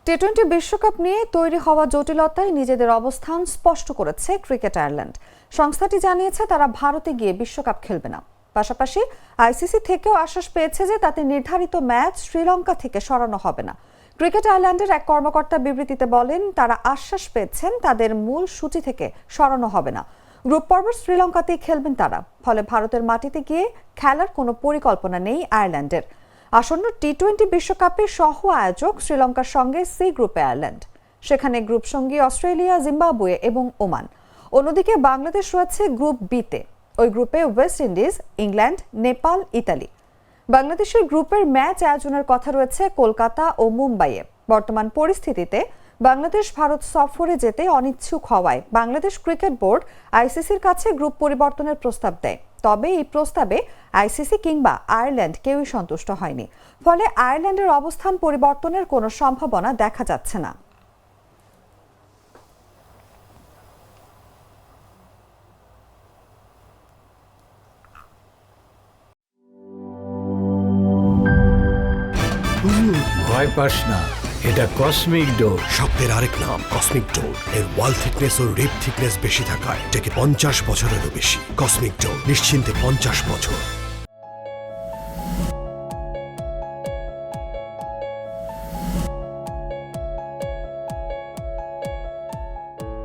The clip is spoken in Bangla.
টি-20 বিশ্বকাপ নিয়ে তৈরি হওয়া জটিলতায় নিজেদের অবস্থান স্পষ্ট করেছে ক্রিকেট আয়ারল্যান্ড। সংস্থাটি জানিয়েছে তারা ভারতে গিয়ে বিশ্বকাপ খেলবে না। পাশাপাশি আইসিসি থেকেও আশ্বাস পেয়েছে যে তাতে নির্ধারিত ম্যাচ শ্রীলঙ্কা থেকে সরানো হবে না। ক্রিকেট আয়ারল্যান্ডের এক কর্মকর্তা বিবৃতিতে বলেন, তারা আশ্বাস পেয়েছেন তাদের মূল সূচি থেকে সরানো হবে না। গ্রুপ পর্ব শ্রীলঙ্কাতেই খেলবেন তারা, ফলে ভারতের মাটিতে গিয়ে খেলার কোনো পরিকল্পনা নেই আয়ারল্যান্ডের। আসন্ন টি-20 বিশ্বকাপের সহ আয়োজক শ্রীলঙ্কার সঙ্গে সি গ্রুপে আয়ারল্যান্ড। সেখানে গ্রুপ সঙ্গী অস্ট্রেলিয়া, জিম্বাবুয়ে এবং ওমান। অন্যদিকে বাংলাদেশ রয়েছে গ্রুপ বিতে। ওই গ্রুপে West Indies, England, Nepal, Italy. বাংলাদেশের গ্রুপের ম্যাচ আয়োজনের কথা রয়েছে কলকাতা ও মুম্বাইয়ে। বর্তমান পরিস্থিতিতে বাংলাদেশ ভারত সফরে যেতে অনিচ্ছুক হওয়ায় বাংলাদেশ ক্রিকেট বোর্ড আইসিসির কাছে গ্রুপ পরিবর্তনের প্রস্তাব দেয়। তবে এই প্রস্তাবে আইসিসি কিংবা আয়ারল্যান্ড কেউই সন্তুষ্ট হয়নি। ফলে আয়ারল্যান্ডের অবস্থান পরিবর্তনের কোনো সম্ভাবনা দেখা যাচ্ছে না। ভয় পাস না, এটা কসমিক ডোজ। শব্দের আরেক নাম কসমিক ডোজ। এর ওয়াল থিকনেস ও রিপ থিকনেস বেশি থাকায় এটাকে 50 বছরেরও বেশি। কসমিক ডোজ, নিশ্চিন্তে 50 বছর।